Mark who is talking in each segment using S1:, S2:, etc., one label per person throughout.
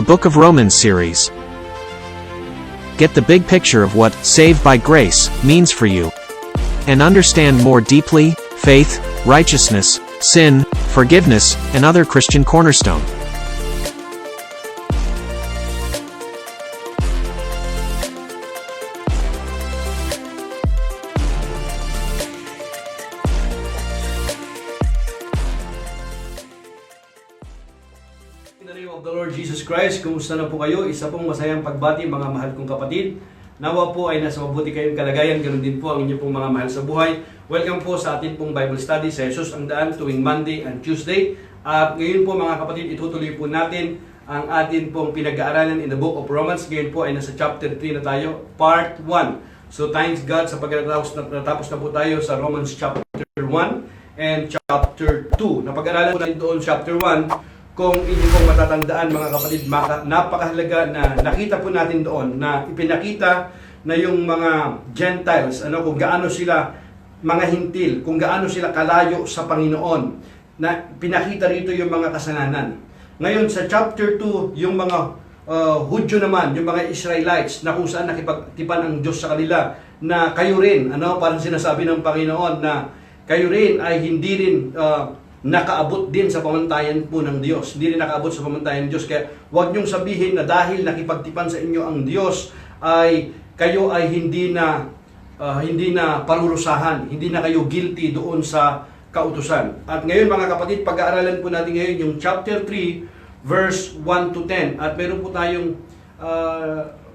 S1: the Book of Romans series. Get the big picture of what saved by grace means for you, and understand more deeply faith, righteousness, sin, forgiveness, and other Christian cornerstone.
S2: In the name of the Lord Jesus Christ, kumusta na po kayo? Isa pong masayang pagbati mga mahal kong kapatid. Nawa po ay nasa mabuti kayong kalagayan, ganoon din po ang inyo pong mga mahal sa buhay. Welcome po sa atin pong Bible study sa Jesus ang Daan tuwing Monday and Tuesday. At ngayon po mga kapatid, itutuloy po natin ang atin pong pinag-aaralan in the Book of Romans. Ngayon po ay nasa chapter 3 na tayo, part 1. So thanks God sa pagkatapos na po tayo sa Romans chapter 1 and chapter 2. Napag-aralan po natin doon chapter 1. Kung inyo pong matatandaan mga kapatid, napakahalaga na nakita po natin doon na ipinakita na yung mga Gentiles, kung gaano sila mga hintil, kung gaano sila kalayo sa Panginoon, na pinakita rito yung mga kasalanan. Ngayon sa chapter 2, yung mga Hudyo naman, yung mga Israelites, na kung saan nakipagtipan ang Diyos sa kanila, na kayo rin, parang sinasabi ng Panginoon na kayo rin ay hindi rin nakaabot din sa pamantayan po ng Diyos. Hindi rin nakaabot sa pamantayan ng Diyos. Kaya huwag niyong sabihin na dahil nakipagtipan sa inyo ang Diyos, ay kayo ay hindi na parurusahan, hindi na kayo guilty doon sa kautusan. At ngayon mga kapatid, pag-aaralan po natin ngayon yung chapter 3, verse 1 to 10. At meron po tayong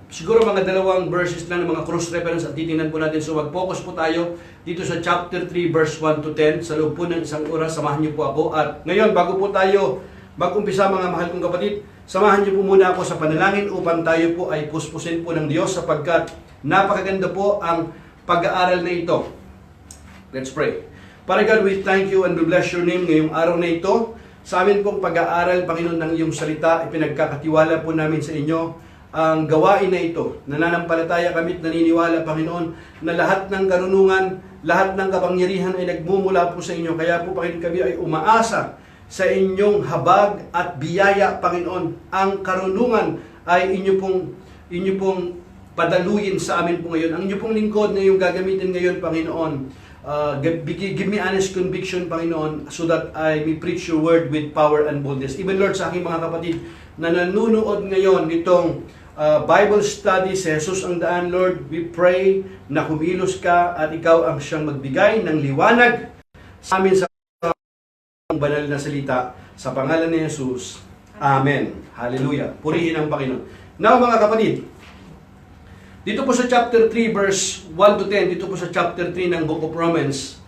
S2: siguro mga dalawang verses lang ng mga cross-reference at titingnan po natin. So mag-focus po tayo dito sa chapter 3 verse 1 to 10. Sa loob po ng isang oras, samahan niyo po ako. At ngayon, bago po tayo mag-umpisa mga mahal kong kapatid, samahan niyo po muna ako sa panalangin upang tayo po ay puspusin po ng Diyos sapagkat napakaganda po ang pag-aaral na ito. Let's pray. Father God, we thank you and we bless your name ngayong araw na ito. Sa amin pong pag-aaral, Panginoon, ng iyong salita, ipinagkakatiwala po namin sa inyo ang gawain na ito. Nananampalataya kami at naniniwala, Panginoon, na lahat ng karunungan, lahat ng kapangyarihan ay nagmumula po sa inyo. Kaya po, Panginoon, kami ay umaasa sa inyong habag at biyaya, Panginoon. Ang karunungan ay inyo pong padaluyin sa amin po ngayon. Ang inyo pong lingkod na yung gagamitin ngayon, Panginoon. Give me honest conviction, Panginoon, so that I may preach your word with power and boldness. Even, Lord, sa aking mga kapatid na nanunood ngayon nitong Bible study sa Jesus ang Daan, Lord, we pray na kumilos ka at ikaw ang siyang magbigay ng liwanag sa amin sa banal na salita. Sa pangalan ni Jesus, Amen. Hallelujah. Purihin ang Panginoon. Now mga kapatid, dito po sa chapter 3 verse 1 to 10, dito po sa chapter 3 ng Book of Romans,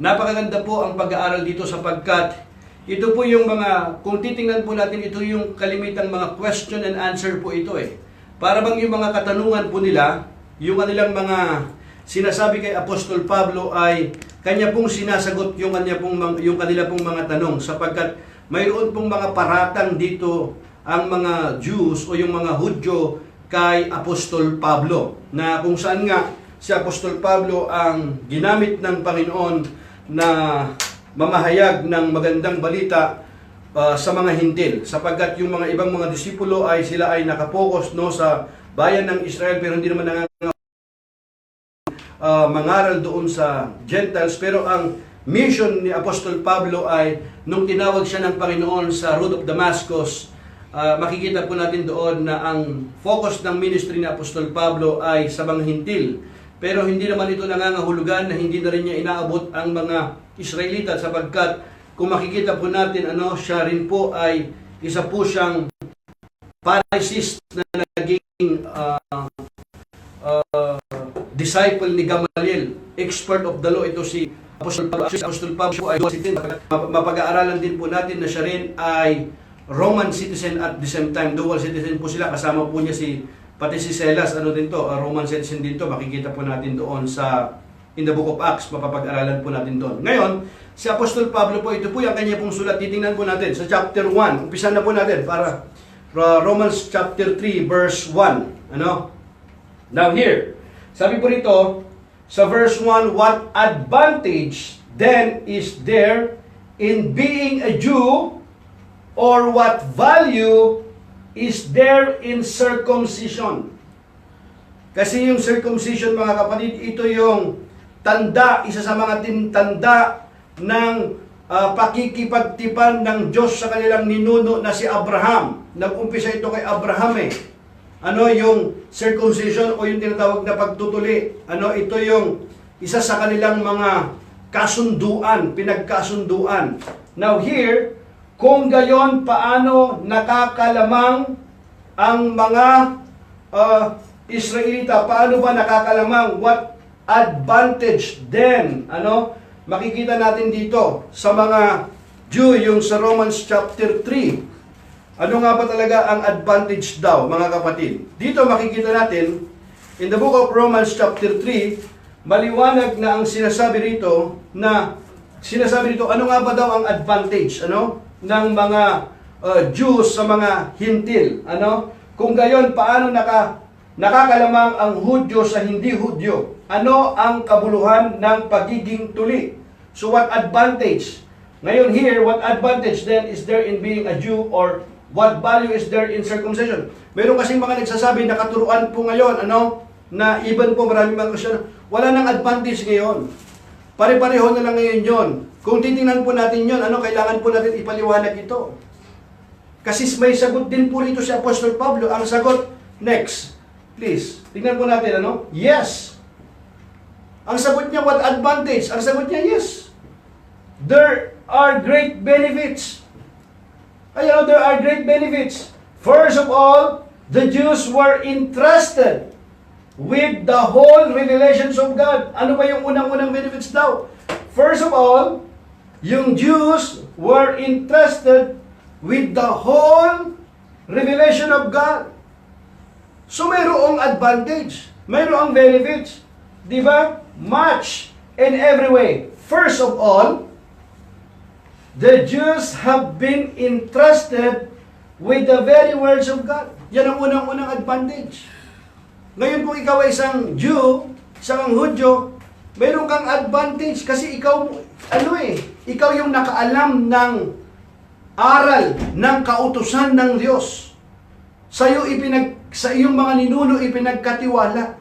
S2: napakaganda po ang pag-aaral dito sapagkat ito po yung mga, kung titingnan po natin, ito yung kalimitang mga question and answer po ito Para bang yung mga katanungan po nila, yung kanilang mga sinasabi kay Apostol Pablo ay kanya pong sinasagot yung kanila pong mga tanong sapagkat mayroon pong mga paratang dito ang mga Jews o yung mga Hudyo kay Apostol Pablo na kung saan nga si Apostol Pablo ang ginamit ng Panginoon na mamahayag ng magandang balita sa mga hintil sapagkat yung mga ibang mga disipulo ay sila ay nakapokus sa bayan ng Israel pero hindi naman mangaral doon sa Gentiles. Pero ang mission ni Apostol Pablo ay nung tinawag siya ng Panginoon sa road of Damascus, makikita po natin doon na ang focus ng ministry ni Apostol Pablo ay sa mga hintil. Pero hindi naman ito nangangahulugan na hindi na rin niya inaabot ang mga Israelita sapagkat kung makikita po natin, siya rin po ay isa po siyang Pharisees na naging disciple ni Gamaliel, expert of the law. Ito si Apostol Pablo. Apostol Pablo po ay mapag-aaralan din po natin na siya rin ay Roman citizen at the same time. Dual citizen po sila. Kasama po niya pati si Silas, Roman citizen din to. Makikita po natin doon in the Book of Acts, mapapag-aralan po natin doon. Ngayon, si Apostol Pablo po, ito po yung kanya pong sulat. Titingnan po natin sa chapter 1. Umpisa na po natin para Romans chapter 3 verse 1. Now here, sabi po rito, sa verse 1, what advantage then is there in being a Jew, or what value is there in circumcision. Kasi yung circumcision, mga kapatid, ito yung tanda, isa sa mga tanda ng pakikipagtipan ng Diyos sa kanilang ninuno na si Abraham. Nag-umpisa ito kay Abraham eh. Ano yung circumcision o yung tinatawag na pagtutuli? Ano, ito yung isa sa kanilang mga kasunduan, pinagkasunduan. Now here, kung gayon, paano nakakalamang ang mga Israelita? Paano ba nakakalamang? What advantage then? Ano? Makikita natin dito sa mga Jew, yung sa Romans chapter 3. Ano nga ba talaga ang advantage daw, mga kapatid? Dito makikita natin, in the book of Romans chapter 3, maliwanag na ang sinasabi rito, ano nga ba daw ang advantage, ano? Ng mga Jews sa mga Hintil, ano? Kung gayon, paano nakakalamang ang Hudyo sa hindi Hudyo? Ano ang kabuluhan ng pagiging tuli? So what advantage? Ngayon here, what advantage then is there in being a Jew, or what value is there in circumcision? Meron kasing mga nagsasabi na katuruan po ngayon, ano? Na even po marami mga Kristiyan, wala nang advantage ngayon. Pare-pareho na lang ngayon yon. Kung titingnan po natin yon, ano, kailangan po natin ipaliwanag ito. Kasi may sagot din po rito si Apostol Pablo. Ang sagot, next, please. Tingnan po natin, ano? Yes. Ang sagot niya, what advantage? Ang sagot niya, yes. There are great benefits. Ayan, there are great benefits. First of all, the Jews were entrusted with the whole revelations of God. Ano ba yung unang-unang benefits daw? First of all, yung Jews were entrusted with the whole revelation of God. So mayroong advantage, mayroong benefits, di ba? Much in every way. First of all, the Jews have been entrusted with the very words of God. Yan ang unang-unang advantage. Ngayon kung ikaw ay isang Jew, isang Hudyo, mayroon kang advantage kasi ikaw, ikaw yung nakaalam ng aral ng kautusan ng Diyos. Sa iyong mga ninuno ipinagkatiwala.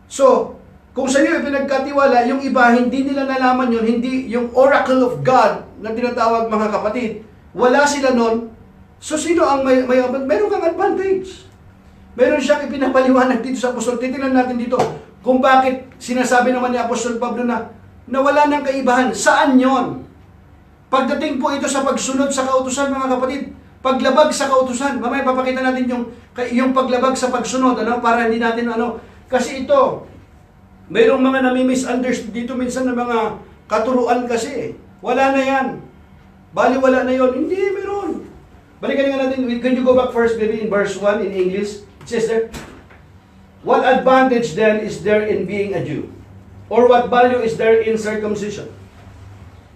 S2: So, kung sa iyo ipinagkatiwala, yung iba hindi nila nalaman yun, hindi yung oracle of God na tinatawag, mga kapatid, wala sila nun. So sino ang mayroon kang advantage? Meron siyang ipinapaliwanag dito sa Apostol. Titingnan natin dito kung bakit sinasabi naman ni Apostol Pablo na wala ng kaibahan. Saan yon? Pagdating po ito sa pagsunod sa kautusan, mga kapatid, paglabag sa kautusan, mamaya papakita natin yung paglabag sa pagsunod, ano, para hindi natin, kasi ito, mayroong mga nami-misunderstood dito minsan na mga katuruan kasi. Wala na yan. Bali, wala na yon. Hindi, meron. Balikan nga natin, can you go back first maybe in verse 1 in English? It says there, what advantage then is there in being a Jew? Or what value is there in circumcision?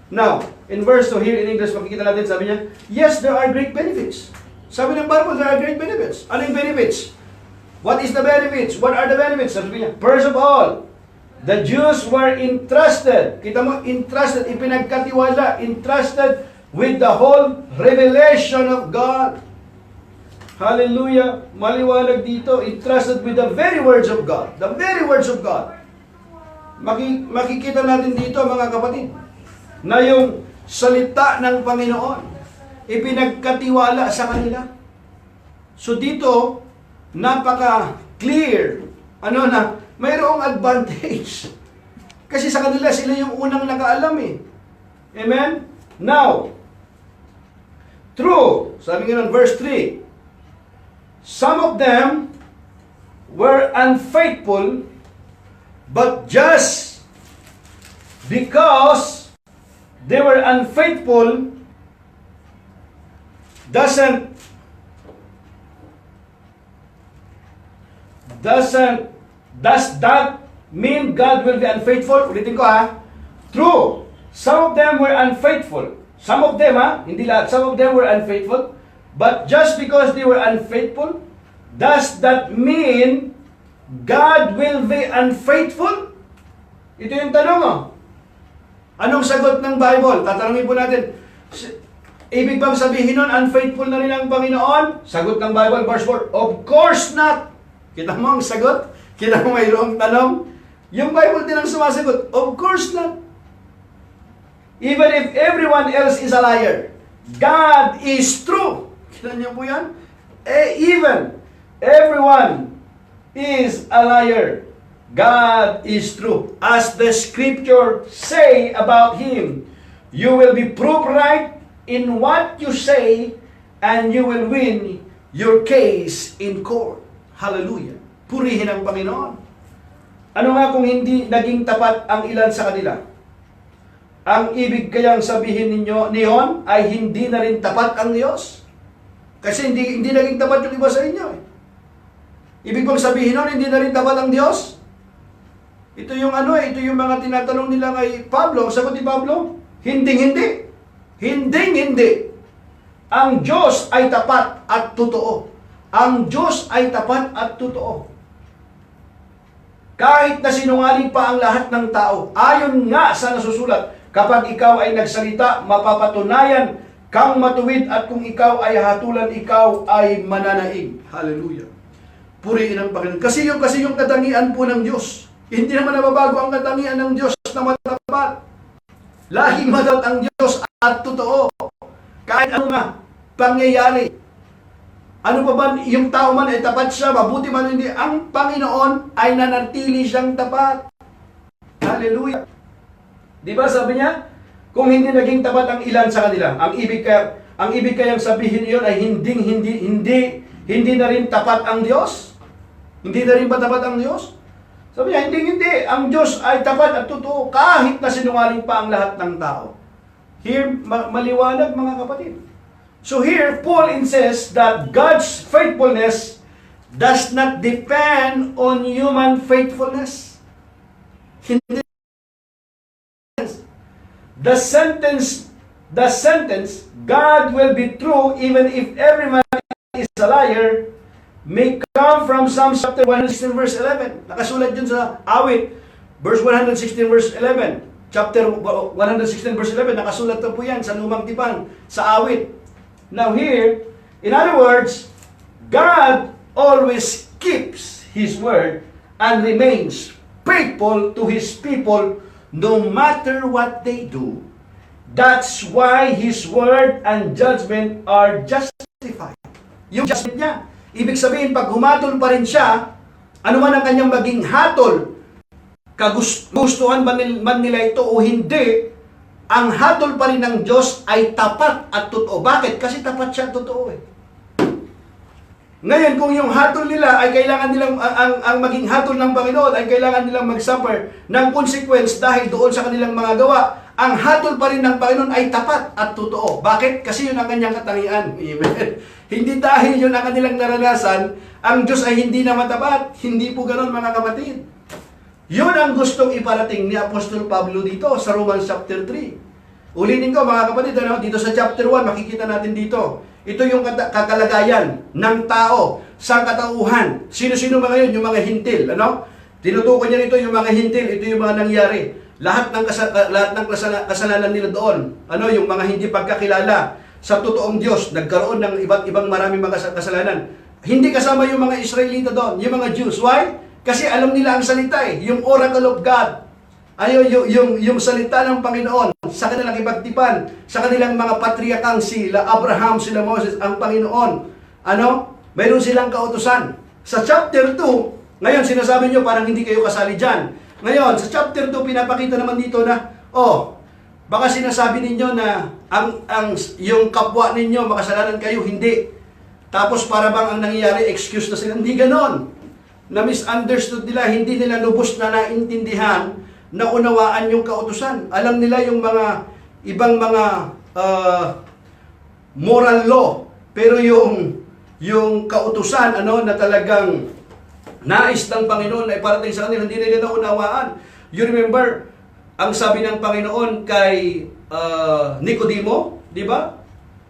S2: Now, in verse 2 here in English, makikita natin, sabi niya, yes, there are great benefits. Sabi ng Bible, there are great benefits. Ano yung benefits? What is the benefits? What are the benefits? Sabi niya, first of all, the Jews were entrusted. Kita mo, entrusted, ipinagkatiwala, entrusted with the whole revelation of God. Hallelujah! Maliwanag dito, entrusted with the very words of God. The very words of God. Makikita natin dito, mga kapatid, na yung salita ng Panginoon, ipinagkatiwala sa kanila. So dito, napaka-clear, na mayroong advantage. Kasi sa kanila, sila yung unang nakaalam eh. Amen? Now, true, sabi nga ng verse 3, some of them were unfaithful, but just because they were unfaithful, does that mean God will be unfaithful? Ulitin ko ha. True. Some of them were unfaithful. Some of them, hindi lahat. Some of them were unfaithful. But just because they were unfaithful, does that mean God will be unfaithful? Ito yung tanong, Anong sagot ng Bible? Tatanungin po natin. Ibig bang sabihin nun, unfaithful na rin ang Panginoon? Sagot ng Bible, verse 4, of course not. Kita mo ang sagot? Kita mo mayroong tanong? Yung Bible din ang sumasagot, of course not. Even if everyone else is a liar, God is true. Kita niyo po yan? Even everyone is a liar, God is true. As the scripture say about Him, you will be proved right in what you say, and you will win your case in court. Hallelujah. Purihin ang Panginoon. Ano nga kung hindi naging tapat ang ilan sa kanila? Ang ibig kayang sabihin ninyo niyon ay hindi na rin tapat ang Diyos? Kasi hindi naging tapat yung iba sa inyo. Ibig kong sabihin nun, hindi na rin tapat ang Diyos? Ito yung ito yung mga tinatanong nila kay Pablo. Sagot ni Pablo, hindi. Hindi. Ang Diyos ay tapat at totoo. Ang Diyos ay tapat at totoo. Kahit na sinungaling pa ang lahat ng tao, ayon nga sa nasusulat, kapag ikaw ay nagsalita, mapapatunayan kang matuwid, at kung ikaw ay hatulan, ikaw ay mananaig. Hallelujah. Purihin ang Panginoon. Kasi yung katangian po ng Diyos. Hindi naman nababago ang katangian ng Diyos na matapat. Laging matapat ang Diyos at totoo. Kahit ano nga pangyayari. Ano pa ba, yung tao man ay tapat siya, mabuti man hindi, ang Panginoon ay nanatili siyang tapat. Hallelujah. Di ba sabi niya, kung hindi naging tapat ang ilan sa kanila, ang ibig kayang sabihin iyon ay hindi na rin tapat ang Diyos? Hindi na rin ba tapat ang Diyos? Sabi niya, hindi. Ang Diyos ay tapat at totoo kahit na sinungaling pa ang lahat ng tao. Here, maliwanag mga kapatid. So here, Paul insists that God's faithfulness does not depend on human faithfulness. Hindi. The sentence, God will be true even if every man is a liar, may come from Psalm chapter 116 verse 11. Nakasulat yun sa awit, verse 116 verse 11. Chapter 116 verse 11, nakasulat na po yan sa Lumang Tipan, sa awit. Now here, in other words, God always keeps His word and remains faithful to His people no matter what they do. That's why His word and judgment are justified. Yung judgment niya, ibig sabihin, pag humatol pa rin siya, ano man ang kanyang maging hatol, kagustuhan man nila ito o hindi, ang hatol pa rin ng Diyos ay tapat at totoo. Bakit? Kasi tapat siya at totoo eh. Ngayon, kung yung hatol nila ay kailangan nilang, ang maging hatol ng Panginoon ay kailangan nilang mag-suffer ng consequence dahil doon sa kanilang mga gawa, ang hatol pa rin ng Panginoon ay tapat at totoo. Bakit? Kasi yun ang kanyang katangian. Amen. Hindi dahil yun ang kanilang naranasan, ang Diyos ay hindi na matapat. Hindi po ganon mga kapatid. Yun ang gustong iparating ni Apostol Pablo dito sa Romans chapter 3. Ulitin ko mga kapatid, dito sa chapter 1, makikita natin dito. Ito yung kakalagayan ng tao sa katauhan. Sino-sino ba ngayon? Yung mga hintil. Tinutukoy niya rito yung mga hintil. Ito yung mga nangyari. Lahat ng kasalanan nila doon. Yung mga hindi pagkakilala sa totoong Diyos. Nagkaroon ng iba't ibang maraming mga kasalanan. Hindi kasama yung mga Israelita doon, yung mga Jews. Why? Kasi alam nila ang salita eh. Yung oracle of God. Yung salita ng Panginoon sa kanilang ibagtipan, sa kanilang mga patriarkang sila Abraham, sila Moses, ang Panginoon. Mayroon silang kautusan. Sa chapter 2, ngayon sinasabi nyo parang hindi kayo kasali dyan. Ngayon, sa chapter 2, pinapakita naman dito na, baka sinasabi ninyo na yung kapwa ninyo, makasalanan kayo, hindi. Tapos para bang ang nangyayari, excuse na sila. Hindi ganon. Na misunderstood nila, hindi nila lubos na naintindihan, naunawaan yung kautusan. Alam nila yung mga ibang mga moral law, pero yung kautusan na talagang nais ng Panginoon na iparating sa kanila, hindi nila naunawaan. You remember ang sabi ng Panginoon kay Nicodemo, di ba?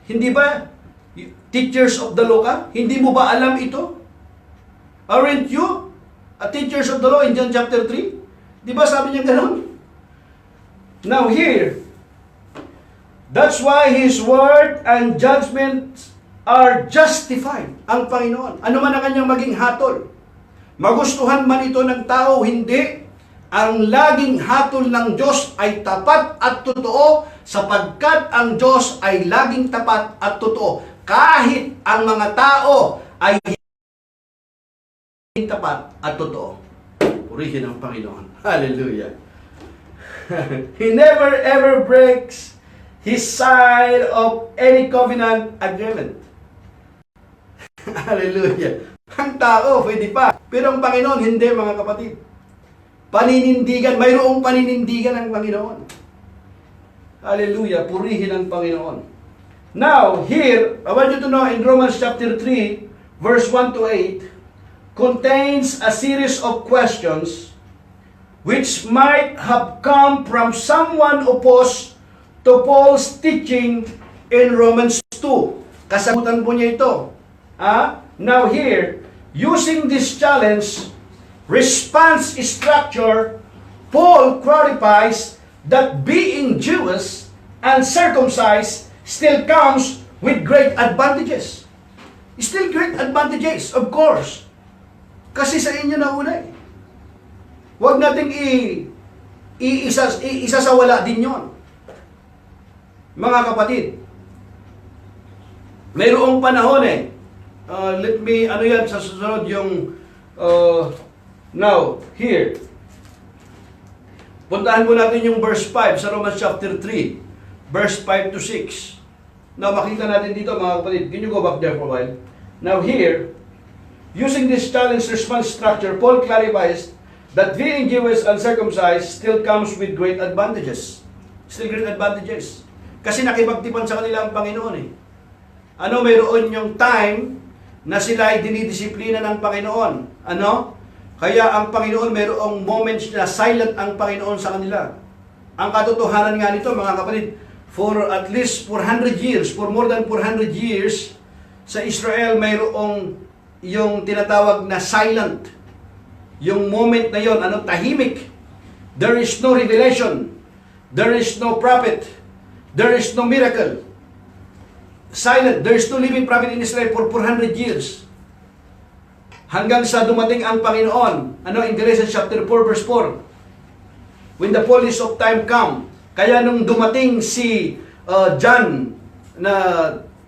S2: Hindi ba teachers of the law ka? Hindi mo ba alam ito? Aren't you teachers of the law in John chapter 3? Di ba sabi niya gano'n? Now here, That's why His word and judgments are justified. Ang Panginoon. Ano man ang kanyang maging hatol. Magustuhan man ito ng tao, hindi. Ang laging hatol ng Diyos ay tapat at totoo sapagkat ang Diyos ay laging tapat at totoo. Kahit ang mga tao ay hindi tapat at totoo. Purihin ang Panginoon. Hallelujah. He never ever breaks His side of any covenant agreement. Hallelujah. Ang tao, pwede pa. Pero ang Panginoon, hindi mga kapatid. Paninindigan, mayroong paninindigan ang Panginoon. Hallelujah. Purihin ang Panginoon. Now, here, I want you to know in Romans chapter 3, verse 1 to 8, contains a series of questions which might have come from someone opposed to Paul's teaching in Romans 2. Kasagutan po niya ito. Now here, using this challenge, response structure, Paul clarifies that being Jewish and circumcised still comes with great advantages. Still great advantages, of course. Kasi sa inyo na una eh. Huwag nating isasawala din yon. Mga kapatid, mayroong panahon eh. Let me, ano yan, sa susunod yung, now, here. Puntahan po natin yung verse 5 sa Romans chapter 3, verse 5 to 6. Now, makita natin dito mga kapatid. Can you go back there for a while? Now, here, using this challenge response structure, Paul clarifies that being Jewish and circumcised still comes with great advantages. Still great advantages. Kasi nakipagtipan sa kanila ang Panginoon eh. Ano, mayroon yung time na sila ay dinidisiplina ng Panginoon. Ano? Kaya ang Panginoon mayroong moments na silent ang Panginoon sa kanila. Ang katotohanan nga nito, mga kapatid, for at least 400 years, for more than 400 years, sa Israel mayroong yung tinatawag na silent. Yung moment na yon, ano, tahimik. There is no revelation. There is no prophet. There is no miracle. Silent. There is no living prophet in Israel for 400 years. Hanggang sa dumating ang Panginoon. Ano, in Galatians chapter 4 verse 4. When the fullness of time come. Kaya nung dumating si John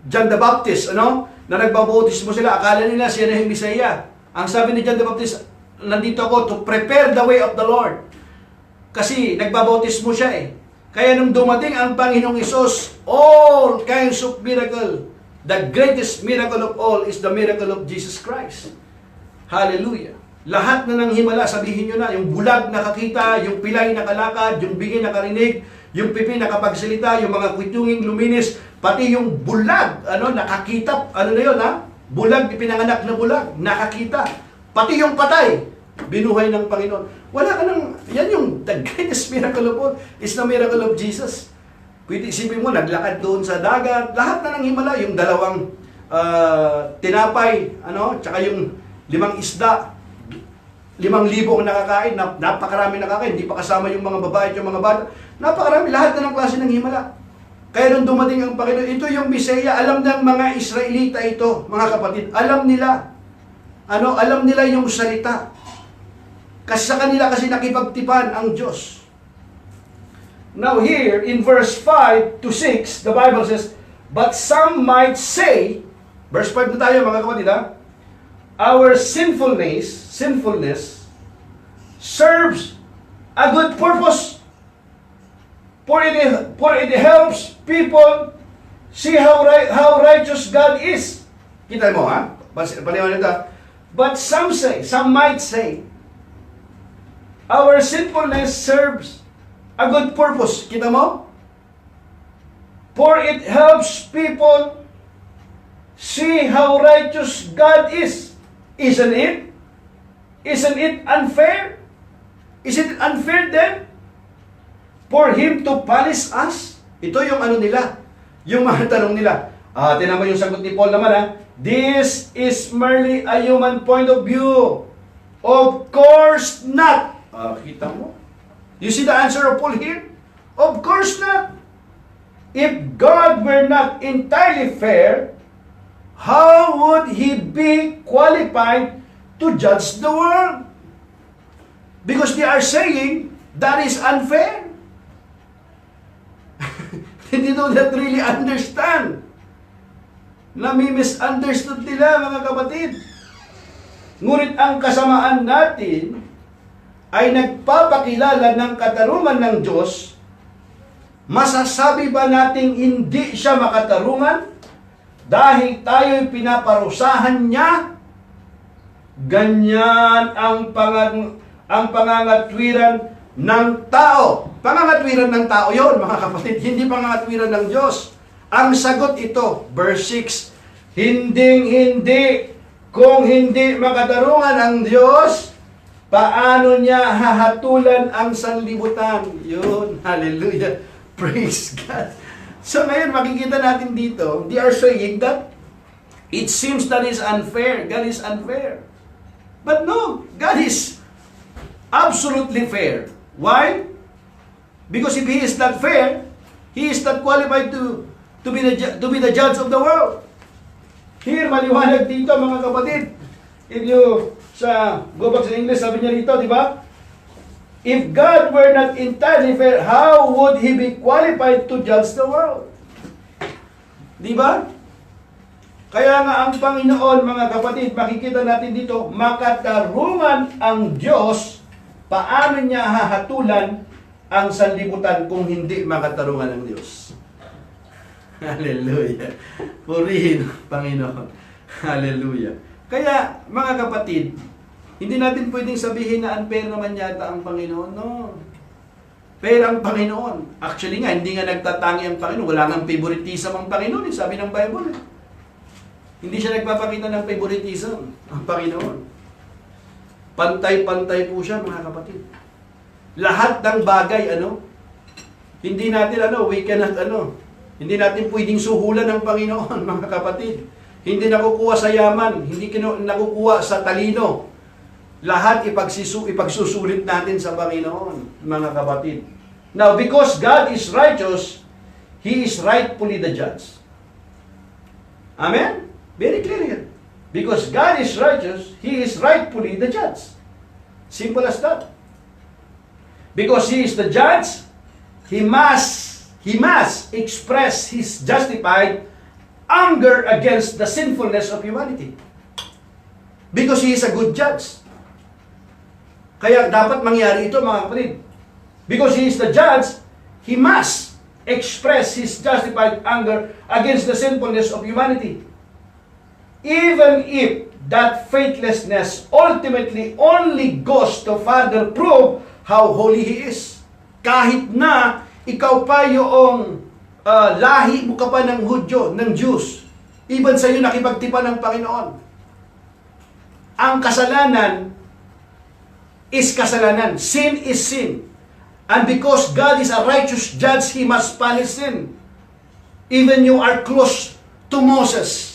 S2: the Baptist, ano, na nagbabautismo sila, akala nila siya na yung Messiah. Ang sabi ni John the Baptist, nandito ako to prepare the way of the Lord. Kasi nagbabautismo siya eh. Kaya nung dumating ang Panginoong Hesus, all kinds of miracle. The greatest miracle of all is the miracle of Jesus Christ. Hallelujah. Lahat na nang himala, sabihin nyo na, yung bulag nakakita, yung pilay nakalakad, yung bingi nakarinig, yung pipi nakapagsalita, yung mga kwitunging luminis, pati yung bulag, ano, nakakita, ano na yun, ha? Bulag, pinanganak na bulag, nakakita. Pati yung patay, binuhay ng Panginoon. Wala ka nang, yan yung the greatest miracle of all is the miracle of Jesus. Pwede isipin mo, naglakad doon sa dagat, lahat na ng himala, yung dalawang tinapay, ano, tsaka yung 5 isda, 5,000 ang nakakain, napakarami nakakain, hindi pa kasama yung mga babae at yung mga bata, napakarami, lahat na ng klase ng himala. Kaya nung dumating ang Panginoon, ito yung Bisaya, alam ng mga Israelita ito, mga kapatid, alam nila, ano, alam nila yung salita. Kasi sa kanila kasi nakipagtipan ang Diyos. Now here, in verse 5 to 6, the Bible says, but some might say, verse 5 na tayo mga kapatid ha, our sinfulness serves a good purpose, for it helps people see how righteous God is. Kita mo ha? Paliwanag ito. But some might say, our sinfulness serves a good purpose. Kita mo? For it helps people see how righteous God is. Isn't it? Isn't it unfair? Isn't it unfair then for Him to punish us? Ito yung ano nila, yung mga tanong nila. Tinan mo yung sagot ni Paul naman ha. This is merely a human point of view. Of course not. Kita mo? You see the answer of Paul here? Of course not. If God were not entirely fair, how would He be qualified to judge the world? Because they are saying that is unfair. They do not really understand. Nami-misunderstood nila, mga kapatid. Ngunit ang kasamaan natin ay nagpapakilala ng katarungan ng Diyos. Masasabi ba nating hindi siya makatarungan dahil tayo'y pinaparusahan niya? Ganyan ang pangangatwiran ng tao. Pangangatwiran ng tao yon, mga kapatid, hindi pangangatwiran ng Diyos. Ang sagot ito, verse 6, hinding-hindi, kung hindi makatarungan ang Diyos, paano niya hahatulan ang sanlibutan? Yun, hallelujah. Praise God. So ngayon, makikita natin dito, they are saying that it seems that is unfair. God is unfair. But no, God is absolutely fair. Why? Because if He is not fair, He is not qualified to be the judge of the world. Here, maliwanag dito, mga kapatid. If you, go back sa English, sabi niya dito, di ba? If God were not entirely fair, how would He be qualified to judge the world? Di ba? Kaya nga ang Panginoon, mga kapatid, makikita natin dito, makatarungan ang Diyos, paano niya hahatulan ang sanlibutan kung hindi makatarungan ang Diyos? Hallelujah. Purihin ang Panginoon. Hallelujah. Kaya, mga kapatid, hindi natin pwedeng sabihin na unfair naman yata ang Panginoon. No. Fair ang Panginoon. Actually nga, hindi nga nagtatangi ang Panginoon. Wala nga favoritism ang Panginoon. Sabi ng Bible. Hindi siya nagpapakita ng favoritism ang Panginoon. Pantay-pantay po siya, mga kapatid. Lahat ng bagay, hindi natin, we cannot, hindi natin pwedeng suhulan ng Panginoon, mga kapatid. Hindi nakukuha sa yaman, hindi nakukuha sa talino. Lahat ipagsusulit natin sa Panginoon, mga kapatid. Now, because God is righteous, He is rightfully the judge. Amen? Very clear here. Because God is righteous, He is rightfully the judge. Simple as that. Because He is the judge, He must express His justified anger against the sinfulness of humanity. Because He is a good judge. Kaya dapat mangyari ito, mga kapatid. Because He is the judge, He must express His justified anger against the sinfulness of humanity. Even if that faithlessness ultimately only goes to further prove how holy He is. Kahit na ikaw pa yung lahi mo ka pa ng Hudyo, ng Jews, even sa iyo nakipagtipan ng Panginoon. Ang kasalanan is kasalanan. Sin is sin. And because God is a righteous judge, He must punish sin. Even you are close to Moses.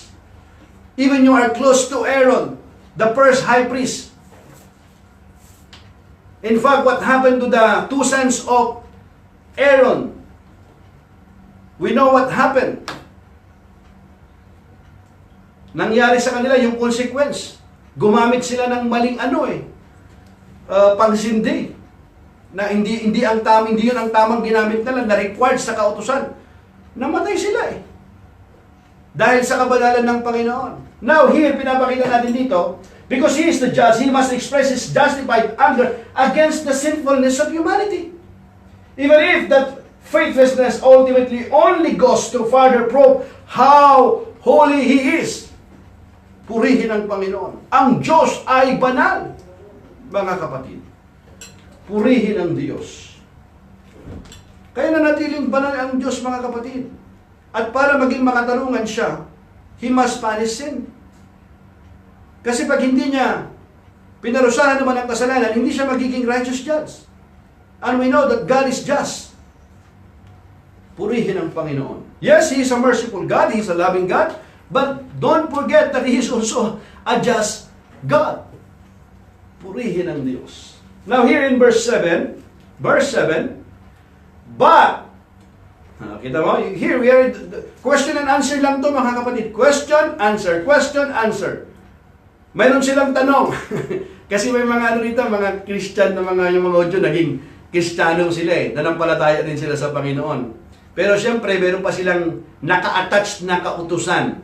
S2: Even you are close to Aaron, the first high priest. In fact, what happened to the two sons of Aaron? We know what happened. Nangyari sa kanila yung consequence. Gumamit sila ng maling pangsindi. Na hindi yun ang tamang ginamit nila, na required sa kautusan. Namatay sila dahil sa kabanalan ng Panginoon. Now here, pinapakita natin dito, because He is the judge, He must express His justified anger against the sinfulness of humanity. Even if that faithlessness ultimately only goes to further prove how holy He is. Purihin ang Panginoon. Ang Diyos ay banal, mga kapatid. Purihin ang Diyos. Kaya nanatiling banal ang Diyos, mga kapatid. At para maging makatarungan siya, He must punish sin. Kasi pag hindi niya pinarusahan naman ang kasalanan, hindi siya magiging righteous judge. And we know that God is just. Purihin ang Panginoon. Yes, He is a merciful God, He is a loving God, but don't forget that He is also a just God. Purihin ang Diyos. Now here in verse 7, but Kita mo? Here we are, question and answer lang to mga kapatid. Question, answer, question, answer. Mayroon silang tanong. Kasi may mga ano dito, mga Christian na yung mga audio, naging Kristiyano sila eh. Nanampalataya din sila sa Panginoon. Pero siyempre, meron pa silang naka-attach na kautusan.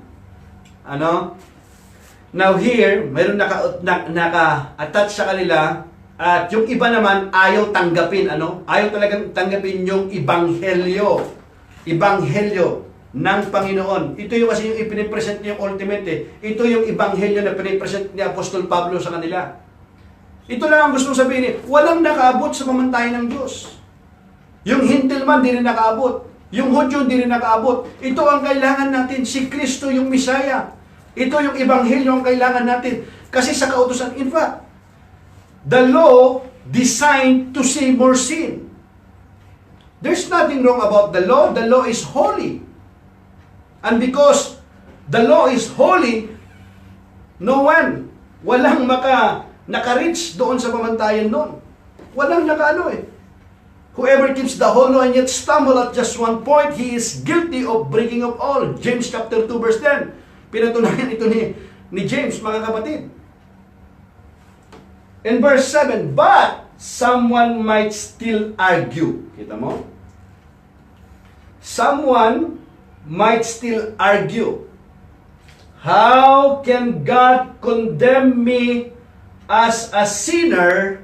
S2: Ano? Now here, mayroon naka-attach sa kanila. At yung iba naman, ayaw tanggapin. Ano? Ayaw talagang tanggapin yung Ebanghelyo. Ebanghelyo ng Panginoon. Ito yung kasi yung ipinipresent niya yung ultimate eh. Ito yung Ebanghelyo na pinipresent ni Apostol Pablo sa kanila. Ito lang ang gusto mong sabihin eh. Walang nakaabot sa pamantayan ng Diyos. Yung Hintil man, di rin nakaabot. Yung Hudyo, di rin nakaabot. Ito ang kailangan natin. Si Kristo yung Misaya. Ito yung Ebanghelyo ang kailangan natin. Kasi sa kautusan, in fact, the law designed to save more sin. There's nothing wrong about the law. The law is holy. And because the law is holy, no one, walang naka-reach doon sa pamantayan doon. Walang nakaano eh. Whoever keeps the whole law and yet stumble at just one point, he is guilty of breaking of all. James chapter 2 verse 10. Pinatunayan ito ni James, mga kapatid. In verse 7, but someone might still argue. Kita mo? Someone might still argue. How can God condemn me as a sinner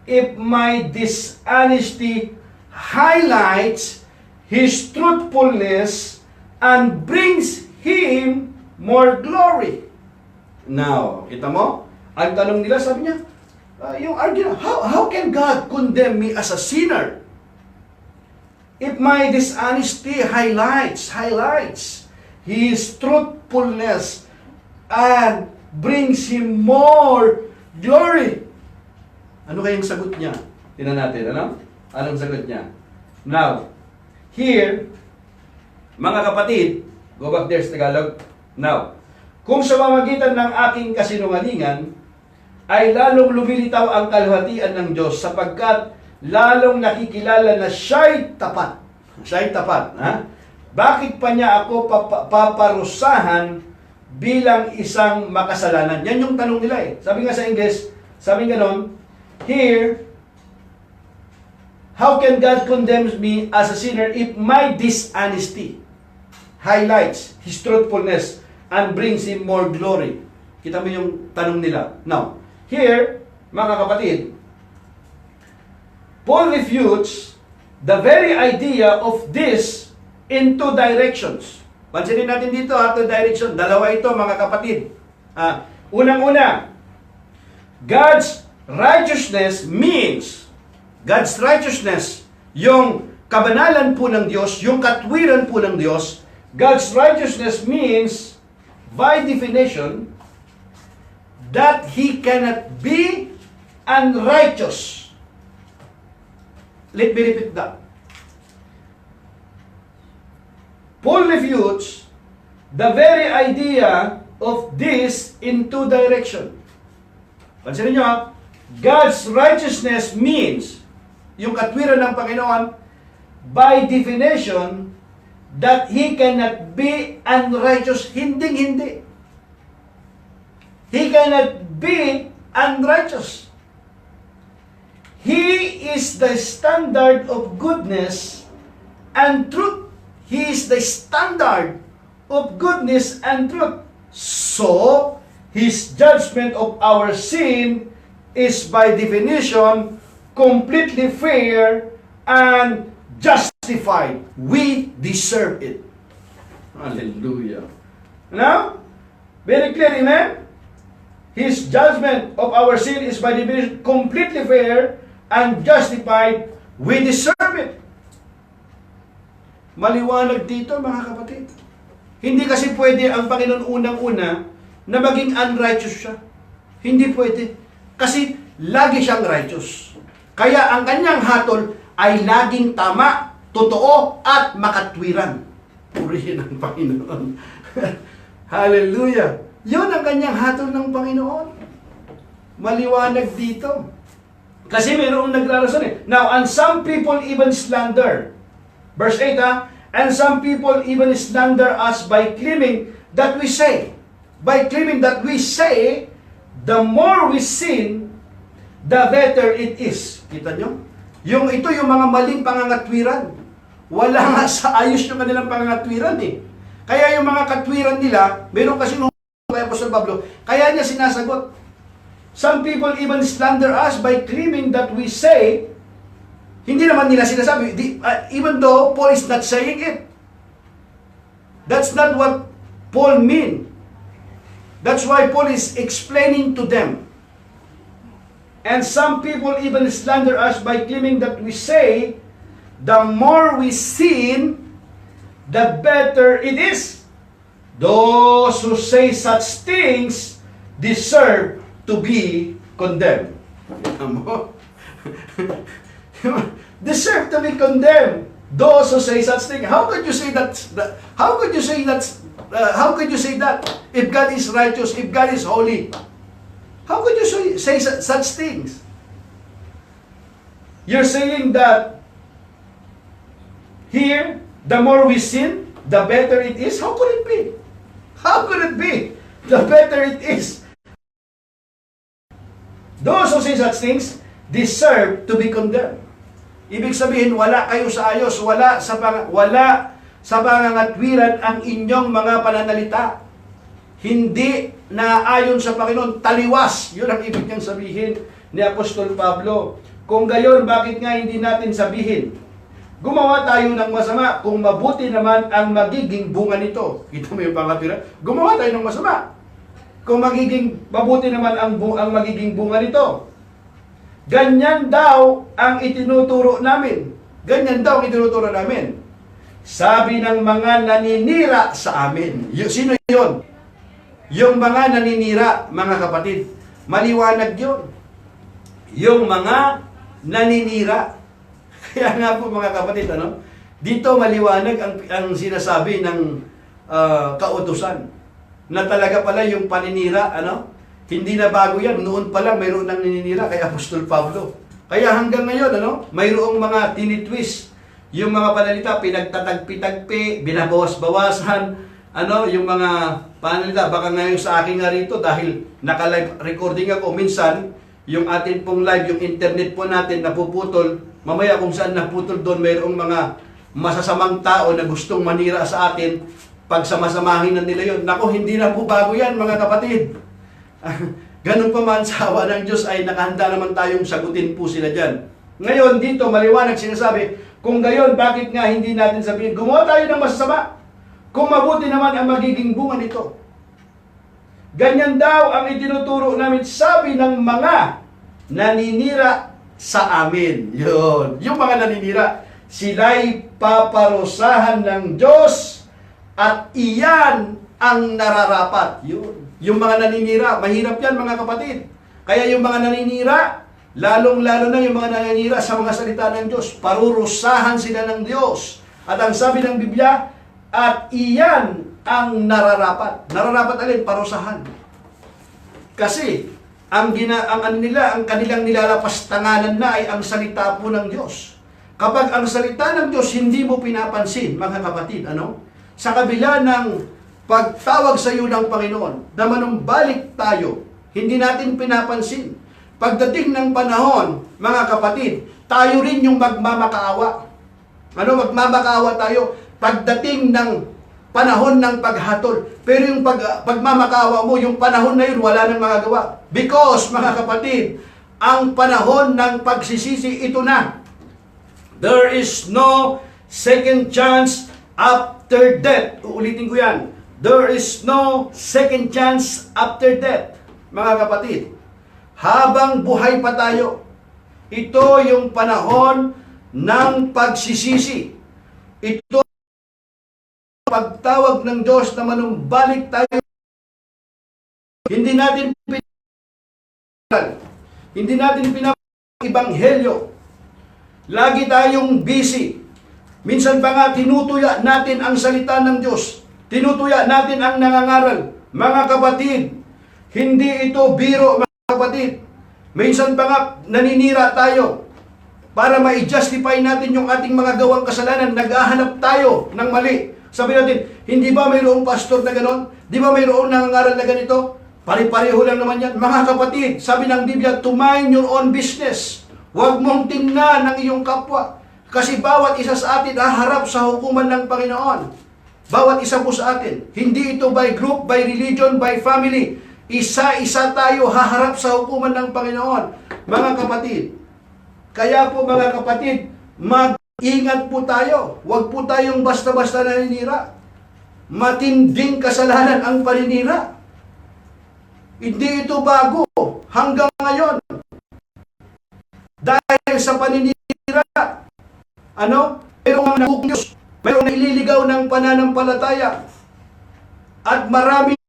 S2: if my dishonesty highlights His truthfulness and brings Him more glory? Now, kita mo? Ang tanong nila, sabi niya, yung argument, how can God condemn me as a sinner? If my dishonesty highlights His truthfulness and brings Him more glory. Ano kayang sagot niya? Tingnan natin, ano? Anong sagot niya? Now, here, mga kapatid, go back there sa Tagalog. Now, kung sa pamamagitan ng aking kasinungalingan, ay lalong lumilitaw ang kalwatian ng Diyos sapagkat lalong nakikilala na siya'y tapat. Siya'y tapat. Ha? Bakit pa niya ako paparusahan bilang isang makasalanan? Yan yung tanong nila eh. Sabi nga sa English, sabi nga nun, here, how can God condemn me as a sinner if my dishonesty highlights His truthfulness and brings Him more glory? Kita mo yung tanong nila. Now, here, mga kapatid, Paul refutes the very idea of this in two directions. Pansinin natin dito, two direction. Dalawa ito, mga kapatid. Unang-una, God's righteousness means, God's righteousness, yung kabanalan po ng Diyos, yung katwiran po ng Diyos, God's righteousness means, by definition, that He cannot be unrighteous. Let me repeat that. Paul refutes the very idea of this in two directions. Pansinin nyo ha, God's righteousness means, yung katwiran ng Panginoon, by definition, that He cannot be unrighteous. Hindi. He cannot be unrighteous. He is the standard of goodness and truth. He is the standard of goodness and truth. So, His judgment of our sin is by definition completely fair and justified. We deserve it. Hallelujah. Now, very clear, amen? His judgment of our sin is by definition completely fair and justified. We deserve it. Maliwanag dito, mga kapatid. Hindi kasi pwede ang Panginoon unang-una na maging unrighteous siya. Hindi pwede. Kasi lagi siyang righteous. Kaya ang kanyang hatol ay laging tama, totoo, at makatwiran. Purihin ang Panginoon. Hallelujah. Yun ang kanyang hatol ng Panginoon. Maliwanag dito. Kasi mayroong nagrarason eh. Now, and some people even slander. Verse 8, and some people even slander us by claiming that we say, the more we sin, the better it is. Kita nyo? Yung mga maling pangangatwiran. Wala nga sa ayos yung kanilang pangangatwiran eh. Kaya yung mga katwiran nila, meron kasi nung kay Apostol Pablo, kaya niya sinasagot. Some people even slander us by claiming that we say, hindi naman nila sinasabi, even though Paul is not saying it. That's not what Paul mean. That's why Paul is explaining to them. And some people even slander us by claiming that we say, the more we sin, the better it is. Those who say such things deserve to be condemned. Deserve to be condemned. Those who say such things. How could you say that? How could you say that? How could you say that? If God is righteous, if God is holy, how could you say such things? You're saying that here, the more we sin, the better it is. How could it be? How could it be? The better it is. Those who say such things deserve to be condemned. Ibig sabihin, wala kayo sa ayos, wala sa pangangatwiran ang inyong mga pananalita. Hindi na ayon sa Panginoon, taliwas. Yun ang ibig niyang sabihin ni Apostol Pablo. Kung gayon, bakit nga hindi natin sabihin? Gumawa tayo ng masama kung mabuti naman ang magiging bunga nito. Kita mo yung pangatwiran? Gumawa tayo ng masama kung mabuti naman ang magiging bunga nito. Ganyan daw ang itinuturo namin. Ganyan daw ang itinuturo namin. Sabi ng mga naninira sa amin. Sino yon? Yung mga naninira, mga kapatid. Maliwanag yun. Yung mga naninira. Kaya nga po mga kapatid, dito maliwanag ang sinasabi ng kautusan. Na talaga pala yung paninira, hindi na bago yan. Noon pa lang mayroon ng naninira kay Apostol Pablo. Kaya hanggang ngayon, mayroong mga tinitwist. Yung mga panalita, pinagtatagpi-tagpi, binabawas-bawasan, yung mga panalita, baka ngayon sa akin nga rito, dahil naka-live recording ako, minsan, yung atin pong live, yung internet po natin, napuputol, mamaya kung saan naputol doon, mayroong mga masasamang tao na gustong manira sa atin, pag samasamahin na nila yun. Naku, hindi na po bago yan, mga kapatid. Ganun pa man sa awa ng Diyos ay nakahanda naman tayong sagutin po sila dyan. Ngayon, dito, maliwanag sinasabi, kung gayon, bakit nga hindi natin sabihin, gumawa tayo ng masasama, kung mabuti naman ang magiging bunga nito. Ganyan daw ang itinuturo namin, sabi ng mga naninira sa amin. Yun. Yung mga naninira, sila'y paparusahan ng Diyos at iyan ang nararapat. Yun. Yung mga naninira, mahirap yan mga kapatid. Kaya yung mga naninira, lalong-lalo na yung mga naninira sa mga salita ng Diyos, parurusahan sila ng Diyos. At ang sabi ng Biblia, at iyan ang nararapat. Nararapat alin? Parusahan. Kasi, ang kanilang nilalapastanganan na ay ang salita po ng Diyos. Kapag ang salita ng Diyos hindi mo pinapansin, mga kapatid, sa kabila ng pagtawag sa iyo ng Panginoon, na manumbalik tayo, hindi natin pinapansin. Pagdating ng panahon, mga kapatid, tayo rin yung magmamakaawa. Magmamakaawa tayo pagdating ng panahon ng paghatol. Pero yung pagmamakaawa mo, yung panahon na yun, wala nang magagawa. Because, mga kapatid, ang panahon ng pagsisisi, ito na. There is no second chance after death. Uulitin ko yan. There is no second chance after death. Mga kapatid, habang buhay pa tayo, ito yung panahon ng pagsisisi. Ito pagtawag ng Diyos na manumbalik tayo. Hindi natin pinapag-ibanghelyo. Lagi tayong busy. Minsan pa nga tinutuya natin ang salita ng Diyos. Tinutuya natin ang nangangaral. Mga kapatid, hindi ito biro, mga kapatid. Minsan pa nga naninira tayo. para ma-justify natin yung ating mga gawang kasalanan, naghahanap tayo ng mali. Sabi natin, hindi ba mayroong pastor na ganon? Di ba mayroong nangangaral na ganito? Pare-pareho lang naman yan. Mga kapatid, sabi ng Biblia, to mind your own business. Huwag mong tingnan ng iyong kapwa. Kasi bawat isa sa atin haharap sa hukuman ng Panginoon. Bawat isa po sa atin. Hindi ito by group, by religion, by family. Isa-isa tayo haharap sa hukuman ng Panginoon. Mga kapatid, kaya po mga kapatid, mag-ingat po tayo. Huwag po tayong basta-basta naninira. Matinding kasalanan ang paninira. Hindi ito bago hanggang ngayon. Dahil sa paninira, mayroong nakukyos, mayroong naililigaw ng pananampalataya. At maraming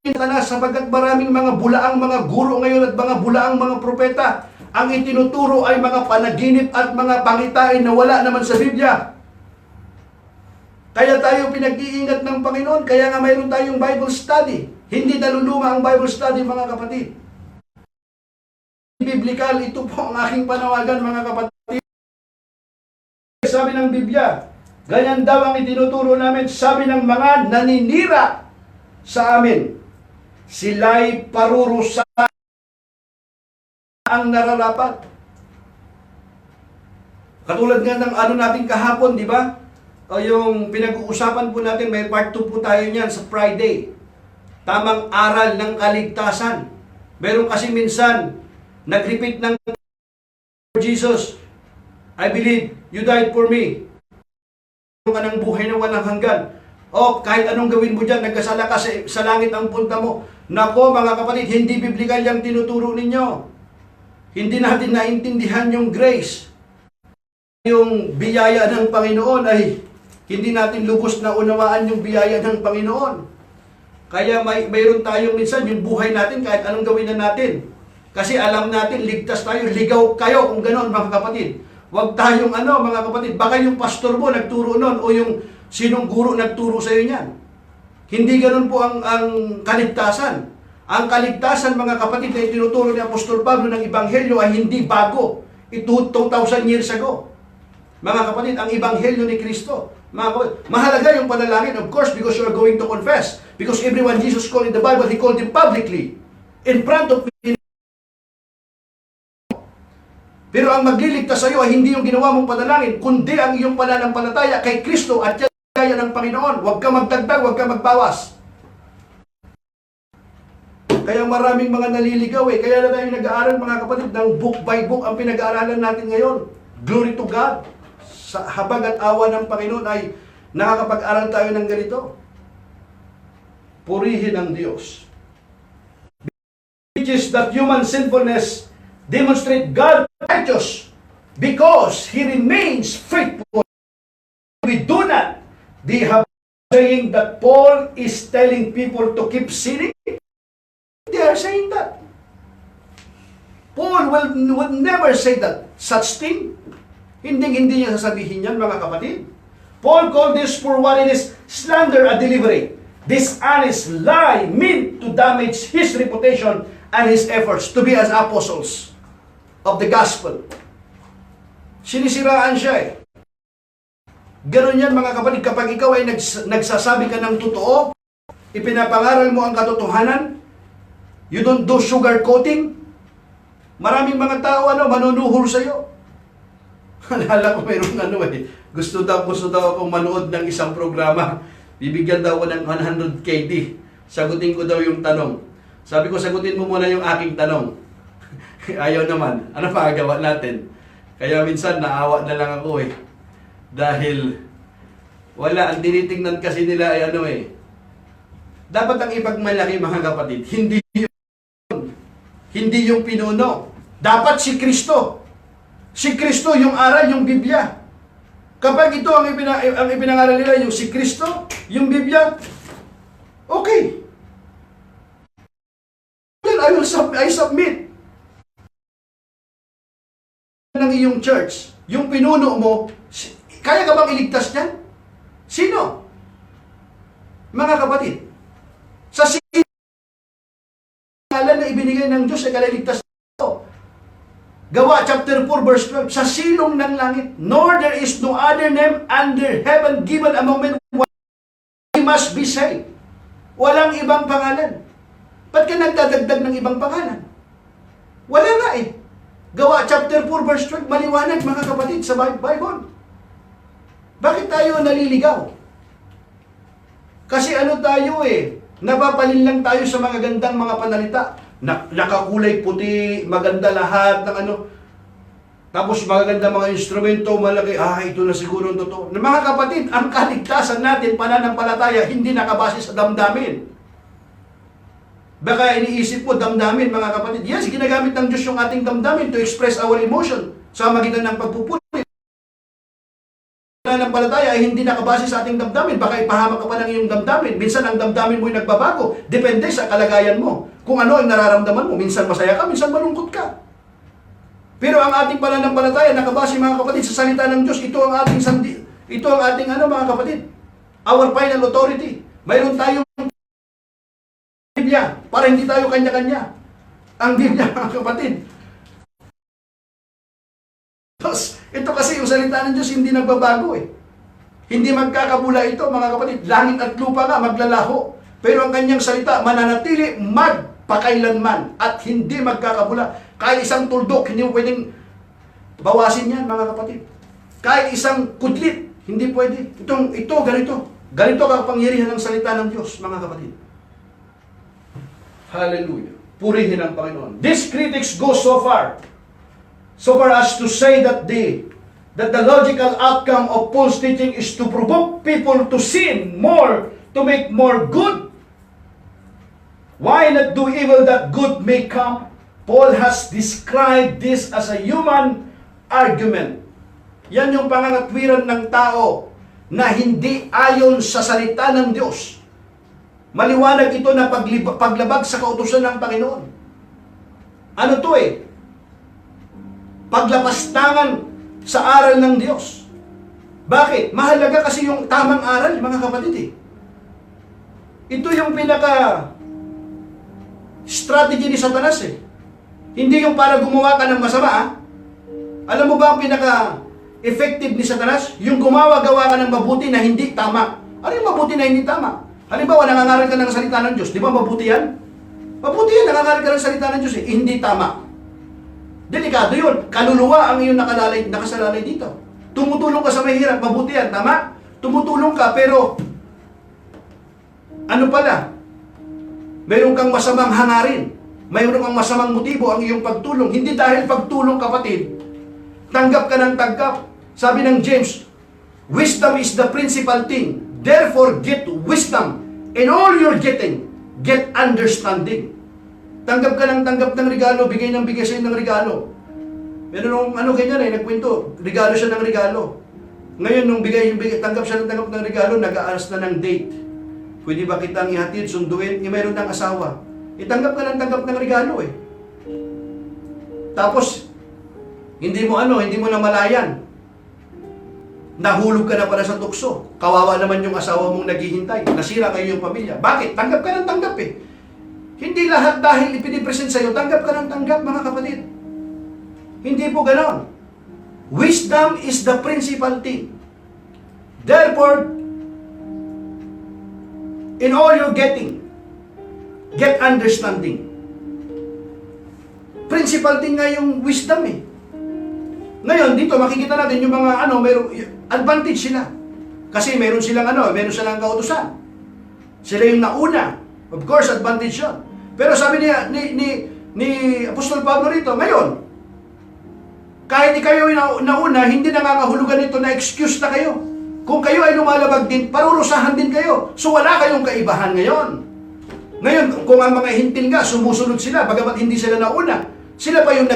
S2: sapagkat maraming mga bulaang mga guro ngayon at mga bulaang mga propeta, ang itinuturo ay mga panaginip at mga pangitain na wala naman sa Biblia. Kaya tayo pinag-iingat ng Panginoon, kaya nga mayroon tayong Bible study. Hindi naluluma ang Bible study, mga kapatid. Biblical, ito po ang aking panawagan, mga kapatid. Sabi ng Biblia, ganyan daw ang itinuturo namin, sabi ng mga naninira sa amin. Sila'y parurusahan ang nararapat. Katulad nga ng natin kahapon, di ba? O yung pinag-uusapan po natin, may part 2 po tayo niyan sa Friday. Tamang aral ng kaligtasan. Meron kasi minsan, nag-repeat ng Jesus, I believe you died for me. Ka ng buhay na walang hanggan. O kahit anong gawin mo dyan, nagkasala ka sa langit ang punta mo. Nako mga kapatid, hindi biblikal yung tinuturo ninyo. Hindi natin naintindihan yung grace. Yung biyaya ng Panginoon ay hindi natin lubos na unawaan yung biyaya ng Panginoon. Kaya mayroon tayong minsan yung buhay natin kahit anong gawin na natin. Kasi alam natin, ligtas tayo, ligaw kayo kung ganoon mga kapatid. Huwag tayong mga kapatid, baka yung pastor mo nagturo nun o yung sinong guro nagturo sa iyo niyan. Hindi ganoon po ang kaligtasan. Ang kaligtasan, mga kapatid, na itinuturo ni Apostol Pablo ng Ebanghelyo ay hindi bago. Ito 2,000 years ago. Mga kapatid, ang Ebanghelyo ni Kristo. Mga kapatid, mahalaga yung panalangin, of course, because you are going to confess. Because everyone Jesus called in the Bible, He called him publicly. In front of me. Pero ang magliligtas sa iyo ay hindi yung ginawa mong panalangin, kundi ang iyong pananampalataya kay Kristo at yan ng Panginoon. Huwag ka magdagdag, huwag ka magbawas. Kaya maraming mga naliligaw Kaya na tayo nag-aaral, mga kapatid, ng book by book ang pinag-aaralan natin ngayon. Glory to God. Sa habag at awa ng Panginoon ay nakakapag-aral tayo ng ganito. Purihin ang Diyos. Which is that human sinfulness demonstrate God righteous because He remains faithful. We do not. They have saying that Paul is telling people to keep sinning. They are saying that. Paul will never say that. Such thing. Hindi niya sasabihin yan, mga kapatid. Paul called this for what it is, slander and deliberate. Dishonest lie meant to damage his reputation and his efforts to be as apostles of the gospel. Sinisiraan siya Ganon yan, mga kapatid, kapag ikaw ay nagsasabi ka ng totoo, ipinapangaral mo ang katotohanan, you don't do sugar coating, maraming mga tao manunuhol sa'yo. Alala ko mayroong gusto daw akong manood ng isang programa, bibigyan daw ako ng 100 KD, sagutin ko daw yung tanong. Sabi ko, sagutin mo muna yung aking tanong. Ayaw naman, ano magagawa natin? Kaya minsan naawa na lang ako dahil wala, ang tinitingnan kasi nila ay dapat ang ipagmalaki, mga kapatid, hindi yung pinuno. Dapat si Kristo. Si Kristo yung aral, yung Biblia. Kapag ito ang ipinangaral nila, yung si Kristo, yung Biblia, okay. Then I submit ng iyong church, yung pinuno mo, kaya ka bang iligtas niyan? Sino? Mga kapatid, sa ngalan na ibinigay ng Diyos ay kaliligtas ito. Gawa chapter 4 verse 12, sa silong ng langit, nor there is no other name under heaven given among men we must be saved. Walang ibang pangalan. Ba't ka nagdadagdag ng ibang pangalan? Wala nga eh. Gawa chapter 4 verse 12, maliwanag mga kapatid sa Bible. Bakit tayo naliligaw? Kasi ano tayo eh, napapalin lang tayo sa mga gandang mga panalita. Nakakulay puti, maganda lahat ng ano. Tapos magaganda mga instrumento, malaki, ito na siguro ang totoo. Mga kapatid, ang kaligtasan natin, pananampalataya, hindi nakabase sa damdamin. Baka iniisip mo, damdamin, mga kapatid. Yes, ginagamit ng Diyos yung ating damdamin to express our emotion sa magitan ng pagpupuri. Pananampalataya ay hindi nakabase sa ating damdamin. Baka ipahamak ka pa ng iyong damdamin. Minsan ang damdamin mo ay nagbabago. Depende sa kalagayan mo. Kung ano ang nararamdaman mo. Minsan masaya ka, minsan malungkot ka. Pero ang ating pananampalataya nakabase mga kapatid sa salita ng Diyos. Ito ang ating mga kapatid. Our final authority. Mayroon tayong Biblia para hindi tayo kanya-kanya. Ang Biblia mga kapatid. Ito kasi yung salita ng Diyos hindi nagbabago eh. Hindi magkakabula ito mga kapatid. Langit at lupa nga maglalaho. Pero ang kanyang salita mananatili magpakailanman at hindi magkakabula. Kahit isang tuldok, hindi mo pwedeng bawasin yan mga kapatid. Kahit isang kudlit, hindi pwede. Ito, ganito. Ganito kapangyarihan ng salita ng Diyos mga kapatid. Hallelujah. Purihin ang Panginoon. These critics go so far as to say that the logical outcome of Paul's teaching is to provoke people to sin more, to make more good. Why not do evil that good may come? Paul has described this as a human argument. Yan yung pangangatwiran ng tao na hindi ayon sa salita ng Diyos. Maliwanag ito na paglabag sa kautusan ng Panginoon. Ano to eh? Paglapastangan sa aral ng Diyos. Bakit? Mahalaga kasi yung tamang aral, mga kapatid eh. Ito yung strategy ni Satanas eh. Hindi yung para gumawa ka ng masama ah. Alam mo ba ang effective ni Satanas? Yung gawa ka ng mabuti na hindi tama. Ano yung mabuti na hindi tama? Halimbawa, nangangaral ka ng salita ng Diyos. Di ba mabuti yan? Mabuti yan, nangangaral ka ng salita ng Diyos eh. Hindi tama. Delikado yun. Kaluluwa ang iyong nakasalalay dito. Tumutulong ka sa mahirap, mabuti yan, tama? Tumutulong ka, pero ano pala? Mayroon kang masamang hangarin. Mayroon kang masamang motibo ang iyong pagtulong. Hindi dahil pagtulong, kapatid, tanggap ka ng tanggap. Sabi ng James, wisdom is the principal thing. Therefore, get wisdom. In all you're getting, get understanding. Tanggap ka ng tanggap ng regalo, bigay sa'yo ng regalo. Meron nung ganyan nagkwento, regalo siya ng regalo. Ngayon, nung tanggap siya ng regalo, nag-aaras na ng date. Pwede ba kitang ihatid, sunduin? Mayroon ng asawa. Tanggap ka ng tanggap ng regalo eh. Tapos, hindi mo namalayan. Nahulog ka na pala sa tukso. Kawawa naman yung asawa mong naghihintay. Nasira kayo yung pamilya. Bakit? Tanggap ka ng tanggap eh. Hindi lahat dahil ipinipresent sa'yo, tanggap ka ng tanggap mga kapatid. Hindi po ganon. Wisdom is the principal thing. Therefore, in all you're getting, get understanding. Principal thing nga yung wisdom eh. Ngayon, dito makikita natin yung mga mayroong advantage sila. Kasi meron silang kautusan. Sila yung nauna. Of course, advantage yun. Pero sabi ni Apostol Pablo rito, ngayon, kahit kayo nauna, hindi nangangahulugan ito na excuse na kayo. Kung kayo ay lumalabag din, parurusahan din kayo. So wala kayong kaibahan ngayon. Ngayon, kung ang mga hintil nga, sumusunod sila, bagamat hindi sila nauna, sila pa yung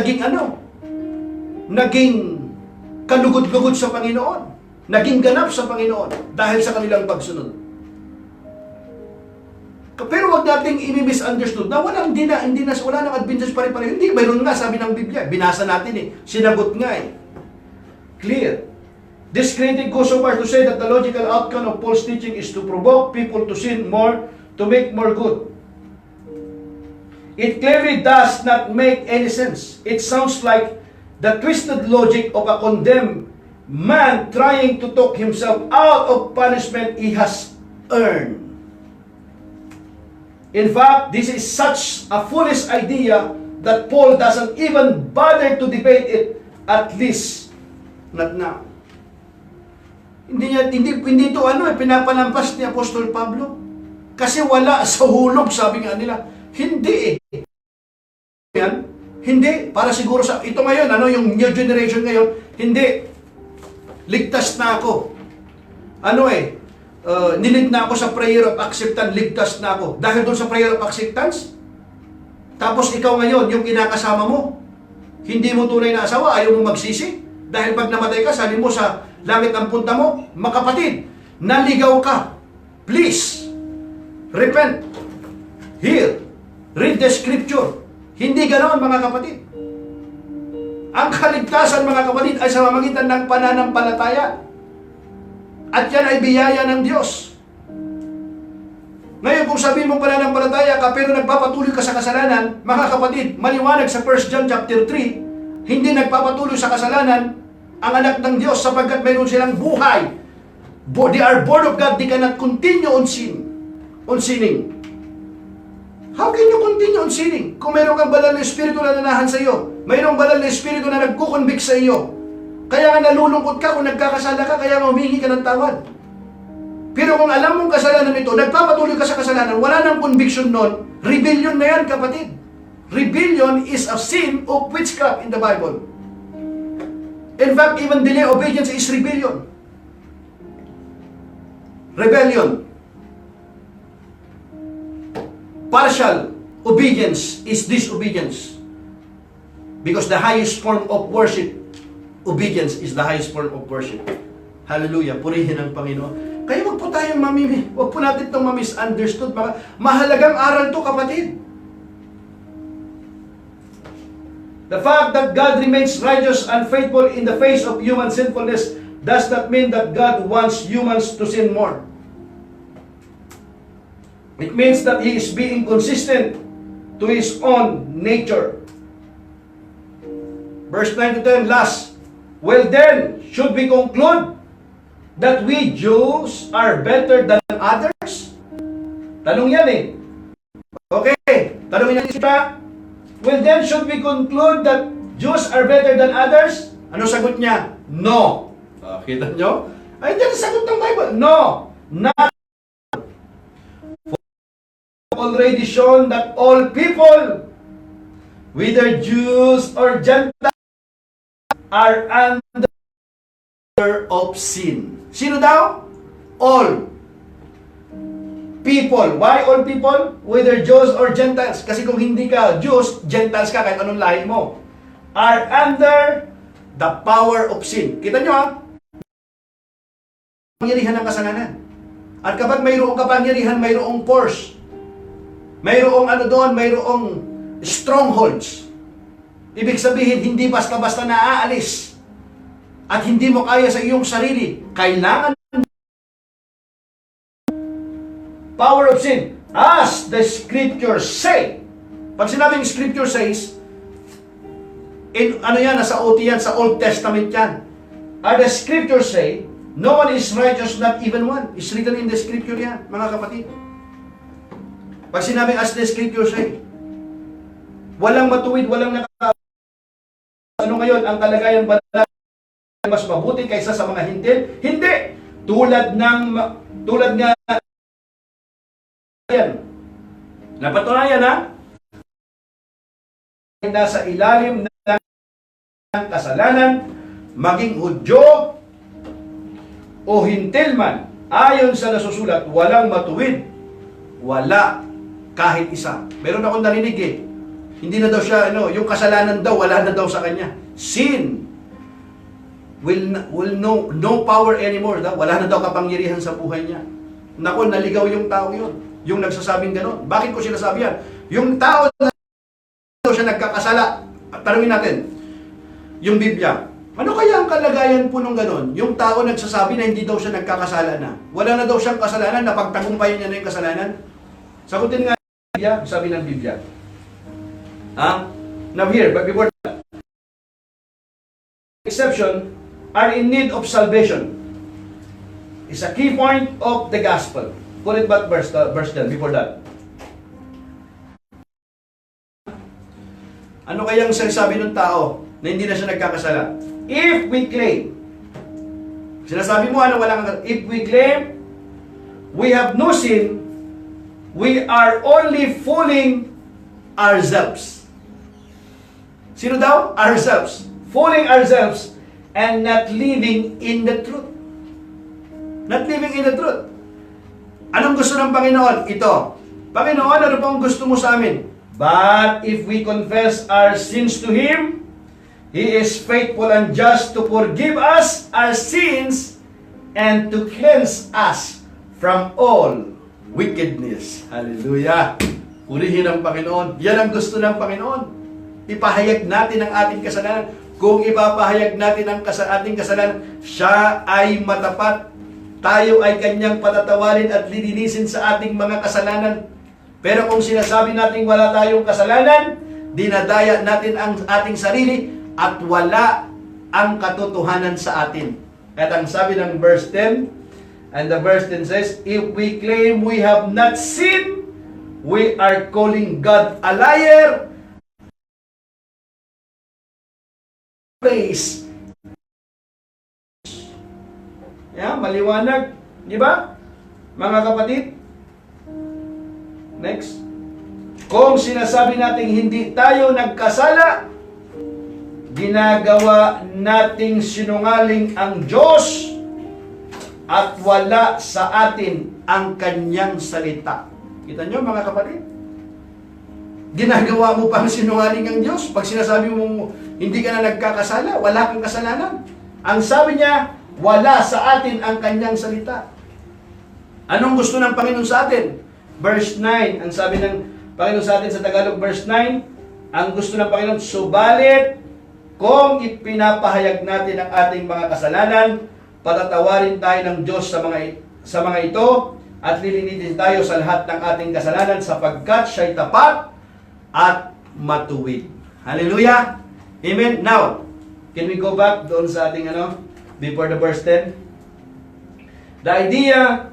S2: naging kalugod-lugod sa Panginoon. Naging ganap sa Panginoon dahil sa kanilang pagsunod. Pero wag nating i-misunderstood na wala nang advantage pare-pareho. Hindi, mayroon nga, sabi ng Biblia. Binasa natin eh. Sinagot nga eh. Clear. This critic goes so far to say that the logical outcome of Paul's teaching is to provoke people to sin more, to make more good. It clearly does not make any sense. It sounds like the twisted logic of a condemned man trying to talk himself out of punishment he has earned. In fact, this is such a foolish idea that Paul doesn't even bother to debate it, at least not now. Hindi ito pinapalampas ni Apostol Pablo. Kasi wala sa hulog, sabi nga nila. Hindi yan. Hindi. Para siguro sa, ito ngayon, yung new generation ngayon, hindi. Ligtas na ako. Nilid na ako sa prayer of acceptance, ligtas na ako. Dahil doon sa prayer of acceptance, tapos ikaw ngayon, yung kinakasama mo, hindi mo tunay na asawa, ayaw mo magsisi. Dahil pag namatay ka, sabi mo sa langit ang punta mo, makapatid, naligaw ka. Please, repent. Here, read the scripture. Hindi ganoon, mga kapatid. Ang kaligtasan, mga kapatid, ay sa pamamagitan ng pananampalataya. At yan ay biyaya ng Diyos. Ngayon, kung sabihin mo pananampalataya ka, pero nagpapatuloy ka sa kasalanan, mga kapatid, maliwanag sa 1 John chapter 3, hindi nagpapatuloy sa kasalanan ang anak ng Diyos sapagkat mayroon silang buhay. They are born of God, they cannot continue on sinning. How can you continue on sinning? Kung mayroon kang banal na espiritu na nanahan sa iyo, mayroong banal na espiritu na nagkukonvict sa iyo, kaya nga nalulungkot ka kung nagkakasala ka, kaya nga humingi ka ng tawad. Pero kung alam mong kasalanan ito, nagpapatuloy ka sa kasalanan, wala nang conviction nun, rebellion na yan, kapatid. Rebellion is a sin of witchcraft in the Bible. In fact, even delay obedience is rebellion. Rebellion. Partial obedience is disobedience. Because the highest form of worship, obedience is the highest form of worship. Hallelujah. Purihin ang Panginoon. Kaya wag po tayong wag po natin itong ma-misunderstood. Mahalagang aral to, kapatid. The fact that God remains righteous and faithful in the face of human sinfulness does not mean that God wants humans to sin more. It means that He is being consistent to His own nature. Verse 9 to 10, last. Well then, should we conclude that we Jews are better than others? Tanong yan eh. Okay, tanong yan siya. Well then, should we conclude that Jews are better than others? Ano sagot niya? No. Kita nyo? Ay, yan ang sagot ng Bible. No. Not. Already shown that all people, whether Jews or Gentiles, are under of sin. Sino daw? All people. Why all people? Whether Jews or Gentiles. Kasi kung hindi ka Jews, Gentiles ka, kahit anong lahi mo, are under the power of sin. Kita nyo ha? Kapangyarihan ng kasalanan. At kapag mayroong kapangyarihan, mayroong force. Mayroong mayroong strongholds. Ibig sabihin, hindi basta-basta naaalis. At hindi mo kaya sa iyong sarili. Kailangan power of sin. As the scriptures say. Pag sinabing scripture says, nasa OT yan, sa Old Testament yan. As the scriptures say, no one is righteous, not even one. It's written in the scripture yan, mga kapatid. Pag sinabing as the scripture say, walang matuwid, walang ngayon, ang kalagayan ba mas mabuti kaysa sa mga hintil? Hindi! Tulad nga yan. Napatunayan ha? Nasa ilalim ng kasalanan, maging Hudyo o hintil man, ayon sa nasusulat, walang matuwid. Wala kahit isa. Meron akong narinig eh. Hindi na daw siya, yung kasalanan daw, wala na daw sa kanya. Sin will no power anymore. Wala na daw kapangyarihan sa buhay niya. Naku, naligaw yung tao yun. Yung nagsasabing gano'n. Bakit ko sinasabi yan? Yung tao na siya nagkakasala. Tanungin natin, yung Biblia. Ano kaya ang kalagayan po nung gano'n? Yung tao nagsasabi na hindi daw siya nagkakasala na. Wala na daw siyang kasalanan, na pagtagumpayan niya na yung kasalanan. Sagutin nga ng Biblia, sabi ng Biblia. Now here, but before exception are in need of salvation is a key point of the gospel. Put it back verse 10 before that. Ano kayang sinasabi ng tao na hindi na siya nagkakasala? If we claim, sinasabi mo ano walang, if we claim we have no sin, we are only fooling ourselves. Sino daw? Ourselves. Fooling ourselves and not living in the truth. Not living in the truth. Anong gusto ng Panginoon? Ito. Panginoon, ano pong gusto mo sa amin? But if we confess our sins to Him, He is faithful and just to forgive us our sins and to cleanse us from all wickedness. Hallelujah! Purihin ang Panginoon. Yan ang gusto ng Panginoon. Ipahayag natin ang ating kasalanan. Kung ipapahayag natin ang ating kasalanan, siya ay matapat. Tayo ay kanyang patatawarin at lilinisin sa ating mga kasalanan. Pero kung sinasabi natin wala tayong kasalanan, dinadaya natin ang ating sarili at wala ang katotohanan sa atin. At ang sabi ng verse 10, and the verse 10 says, if we claim we have not sinned, we are calling God a liar. Praise. Maliwanag. Di ba? Mga kapatid. Next. Kung sinasabi natin hindi tayo nagkasala, ginagawa nating sinungaling ang Diyos at wala sa atin ang kanyang salita. Kita nyo mga kapatid? Ginagawa mo pang sinungaling ang Diyos pag sinasabi mo hindi ka na nagkakasala, wala kang kasalanan. Ang sabi niya, wala sa atin ang kanyang salita. Anong gusto ng Panginoon sa atin? Verse 9, ang sabi ng Panginoon sa atin sa Tagalog, verse 9, ang gusto ng Panginoon, subalit, kung ipinapahayag natin ang ating mga kasalanan, patatawarin tayo ng Diyos sa mga ito, at lilinisin tayo sa lahat ng ating kasalanan, sapagkat siya'y tapat at matuwid. Hallelujah! Amen? Now, can we go back doon sa ating before the verse 10? The idea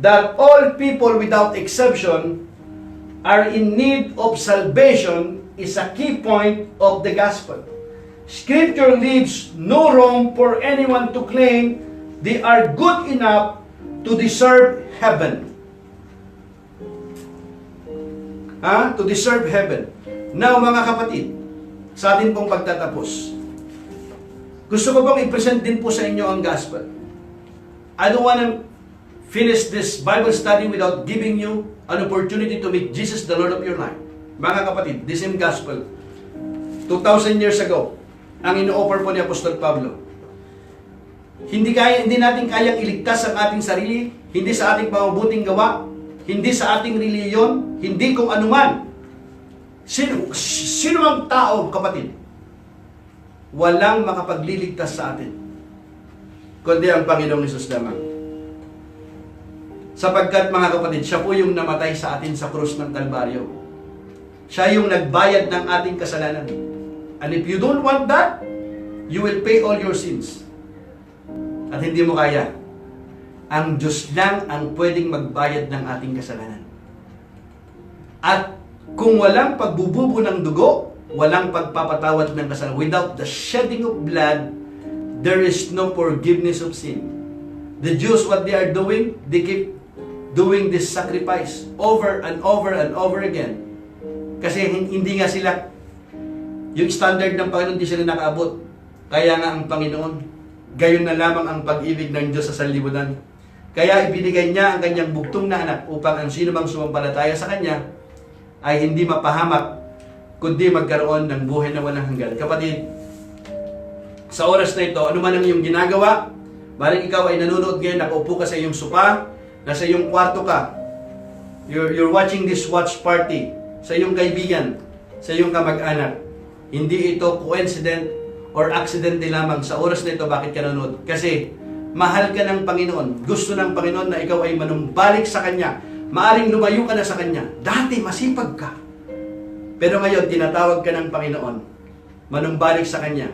S2: that all people without exception are in need of salvation is a key point of the gospel. Scripture leaves no room for anyone to claim they are good enough to deserve heaven. To deserve heaven. Now, mga kapatid, sa atin pong pagtatapos, gusto ko pong i-present din po sa inyo ang gospel. I don't want to finish this Bible study without giving you an opportunity to meet Jesus, the Lord of your life. Mga kapatid, the same gospel, 2,000 years ago, ang ino-offer po ni Apostol Pablo. Hindi natin kayang iligtas ang ating sarili, hindi sa ating mabubuting gawa, hindi sa ating reliyon, hindi kung anuman. Sino ang tao, kapatid? Walang makapagliligtas sa atin, kundi ang Panginoong Hesus lamang. Sapagkat mga kapatid, siya po yung namatay sa atin sa krus ng Kalbaryo. Siya yung nagbayad ng ating kasalanan. And if you don't want that, you will pay all your sins. At hindi mo kaya. Ang Diyos lang ang pwedeng magbayad ng ating kasalanan. At kung walang pagbububo ng dugo, walang pagpapatawad ng kasalanan. Without the shedding of blood, there is no forgiveness of sin. The Jews, what they are doing, they keep doing this sacrifice over and over and over again. Kasi hindi nga sila, yung standard ng Panginoon, hindi sila nakaabot. Kaya nga ang Panginoon, gayon na lamang ang pag-ibig ng Diyos sa sanlibutan. Kaya ibinigay niya ang kanyang bugtong na anak upang ang sino mang sumampalataya sa kanya ay hindi mapahamak, kundi magkaroon ng buhay na walang hanggan. Kapatid, sa oras na ito, ano man ang iyong ginagawa, maring ikaw ay nanonood ngayon, nakaupo ka sa iyong sopa, nasa iyong kwarto ka, you're watching this watch party, sa iyong kaibigan, sa iyong kamag-anak. Hindi ito coincident or accident lamang sa oras na ito. Bakit ka nanonood? Kasi mahal ka ng Panginoon. Gusto ng Panginoon na ikaw ay manumbalik sa Kanya. Maaring lumayo ka na sa Kanya. Dati masipag ka. Pero ngayon, tinatawag ka ng Panginoon. Manumbalik sa Kanya.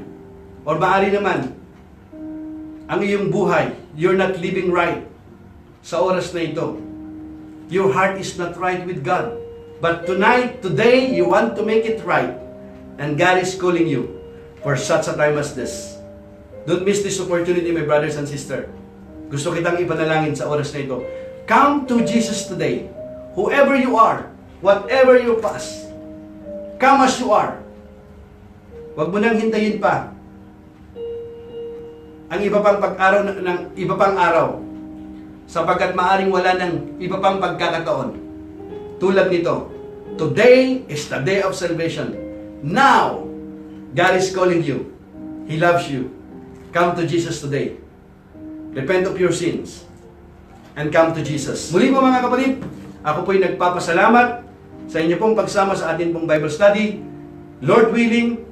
S2: Or maaari naman, ang iyong buhay, you're not living right sa oras na ito. Your heart is not right with God. But tonight, today, you want to make it right. And God is calling you for such a time as this. Don't miss this opportunity, my brothers and sisters. Gusto kitang ipanalangin sa oras na ito. Come to Jesus today. Whoever you are, whatever your past, come as you are. Huwag mo nang hintayin pa ang iba pang pag-araw ng iba pang araw, sapagkat maaring wala ng iba pang pagkakataon. Tulad nito, today is the day of salvation. Now, God is calling you. He loves you. Come to Jesus today. Repent of your sins and come to Jesus. Muli po mga kapatid, ako po'y nagpapasalamat sa inyo pong pagsama sa atin pong Bible study. Lord willing,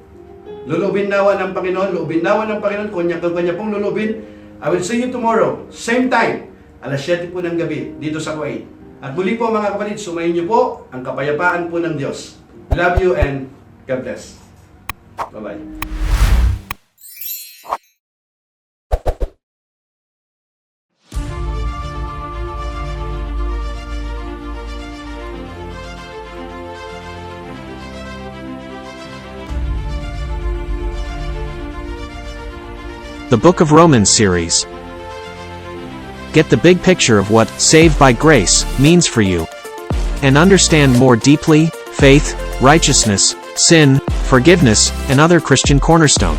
S2: lulubin nawa ng Panginoon, kanya pong lulubin. I will see you tomorrow, same time, alas 7 po ng gabi, dito sa Kuwait. At muli po mga kapatid, sumayin niyo po ang kapayapaan po ng Diyos. Love you and God bless. Bye-bye.
S1: The Book of Romans series. Get the big picture of what saved by grace means for you, and understand more deeply faith, righteousness, sin, forgiveness, and other Christian cornerstone.